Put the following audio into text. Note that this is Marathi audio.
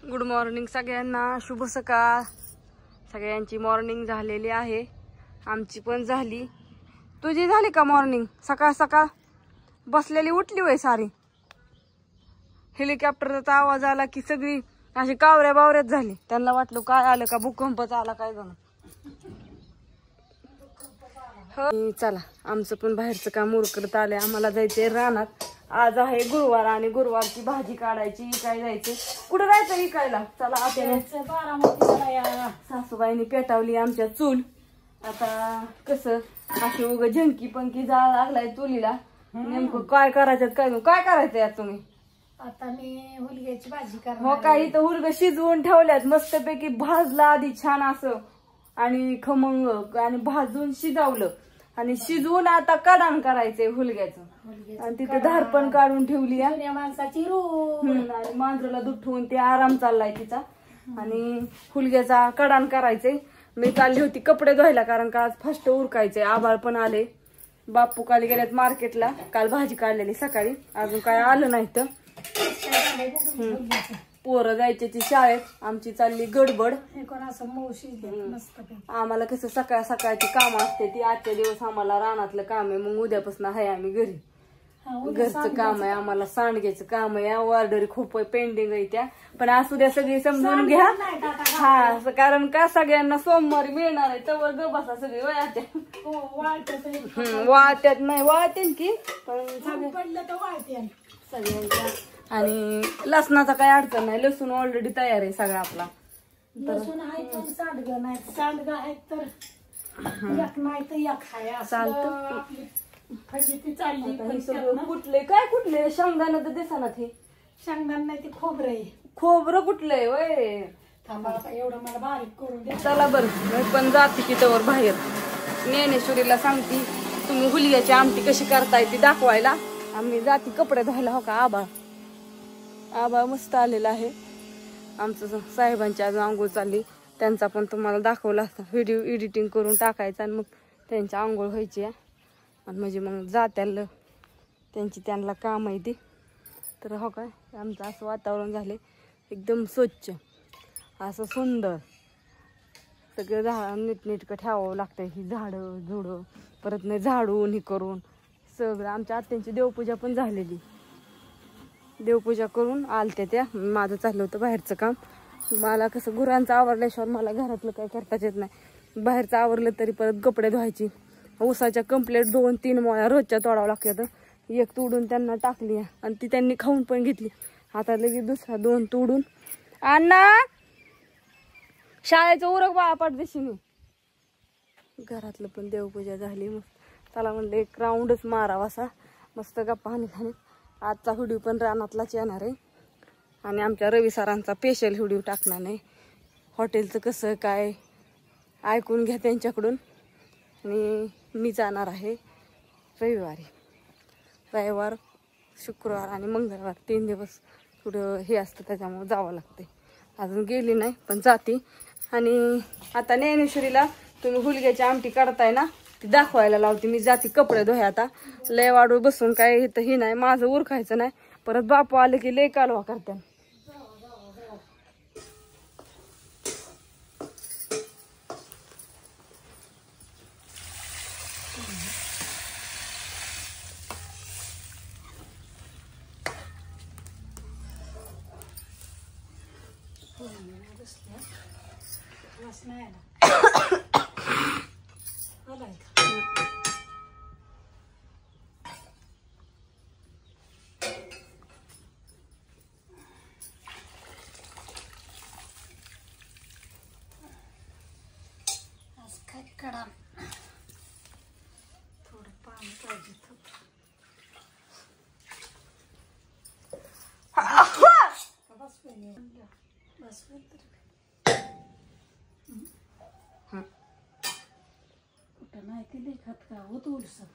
गुड मॉर्निंग सगळ्यांना, शुभ सकाळ। सगळ्यांची मॉर्निंग झालेली आहे, आमची पण झाली। तुझी झाली का मॉर्निंग? सकाळ सकाळ बसलेली उठली होय सारी। हेलिकॉप्टरचा आवाज आला की सगळी अशी कावऱ्या बावऱ्यात झाली, त्यांना वाटलं काय आलं का, भूकंपच आला काय जण। चला आमचं पण बाहेरचं काम उरकत आलंय, आम्हाला जायचंय रानात। आज आहे गुरुवार आणि गुरुवारची भाजी काढायची, काय जायचं कुठं जायचं विकायला। चला आता सासूबाईंनी पेटावली आमच्या चूल। आता कसं अशी उग झंकी पंकी जाळ लागलाय चुलीला, नेमकं काय करायचं काय करायचं यात तुम्ही? आता मी हुलग्याची भाजी करणार। हो काय, इथं हुलग शिजवून ठेवल्यात मस्तपैकी, भाजला आधी छान असं आणि खमंग, आणि भाजून शिजवलं आणि शिजवून आता कडाण करायचंय हुलग्याचं। आणि तिथे धार पण काढून ठेवली आहे माणसाची रूह, आणि मांजराला दूध ठेवून ते आराम चाललाय तिचा। आणि हुलग्याचा कडाण करायचंय। मी चालली होती कपडे धुवायला, कारण का आज फास्ट उरकायचंय, आभाळ पण आले। बाप्पू काल गेल्यात मार्केटला, काल भाजी काढलेली सकाळी, अजून काय आलं नाही तर। पोरं जायची ती शाळेत, आमची चालली गडबड। आम्हाला कसं सकाळ सकाळची काम असते ती, आजच्या दिवस आम्हाला रानातलं काम आहे, मग उद्यापासून आहे आम्ही घरी। घरचं काम आहे आम्हाला, सांडग्याचं काम आहे, ऑर्डर खूप पेंडिंग आहे त्या, पण असू द्या सगळी समजून घ्या। हा, कारण का सगळ्यांना सोमवारी मिळणार आहे, तवर ग बसा सगळी वयाच्या वाळत्यात नाही वाळते की, पण सगळ्यांच्या। आणि लसणाचा काही अडचण नाही, लसूण ऑलरेडी तयार आहे सगळा आपला। लसूण आहे पण सांडगं नाही, सांडगं आहे तर एक नाही तर एक आहे, चालतं फजिती चालली। कुठले काय कुठले शेंगदाणा तर दिसणार, हे शेंगदाणा नाही ते खोबरं आहे। खोबरं कुठलंय वय? थांबा आता एवढं मला बारीक करून द्या। चला बरं, पण जाते की तवर बाहेर ज्ञानेश्वरीला सांगते तुम्ही हुलग्याची आमटी कशी करताय ती दाखवायला। आम्ही जाती कपडे धुवायला। हो का, आबा मस्त आलेला आहे आमचं। साहेबांची आज आंघोळ चालली, त्यांचा पण तुम्हाला दाखवला असता, व्हिडिओ एडिटिंग करून टाकायचा आणि मग त्यांची आंघोळ व्हायची आहे, आणि म्हणजे मग जात्याला त्यांची त्यांना काम आहे ती। तर हो काय, आमचं असं वातावरण झाले एकदम स्वच्छ असं सुंदर, सगळं झाड नीटनेटकं ठेवावं लागतं, ही झाडं झुडं परत नाही झाडून ही करून सगळं। आमच्या आत्यांची देवपूजा पण झालेली, देवपूजा करून आलत्या त्या। माझं चाललं होतं बाहेरचं काम, मला कसं गुरांचं आवरल्याशिवाय मला घरातलं काही करताच येत नाही। बाहेरचं आवरलं तरी परत कपडे धुवायची, ऊसाच्या कंप्लेट 2-3 मोळ्या रोजच्या तोडावं लागतात। एक तोडून त्यांना टाकली आणि ती त्यांनी खाऊन पण घेतली, आता लगेच दुसरा 2 तोडून। अण्णा शाळेचं उरक बा पाठदिशीने। घरातलं पण देवपूजा झाली, मग चला म्हणलं एक राऊंडच मारावासा, मस्त गप्पा हानी। आजचा व्हिडिओ पण रानातलाच येणार आहे, आणि आमच्या रवी सरांचा स्पेशल व्हिडिओ टाकणार नाही। हॉटेलचं कसं काय ऐकून घ्या त्यांच्याकडून। आणि मी जाणार आहे रविवार, शुक्रवार आणि मंगळवार 3 दिवस थोडं हे असतं, त्याच्यामुळे जावं लागते। अजून गेली नाही पण जाते। आणि आता ज्ञानेश्वरीला तुम्ही हुलग्याची आमटी काढताय ना, ती दाखवायला लावते। मी जाते कपडे धुया, आता लय वाढू बसून काय इथं ही नाही, माझं उरखायचं नाही, परत बापू आले की लय कालवा करते। कडा थोडं पाणी पाहिजे बस कुठं नाही ते लेखात का होत उलसं।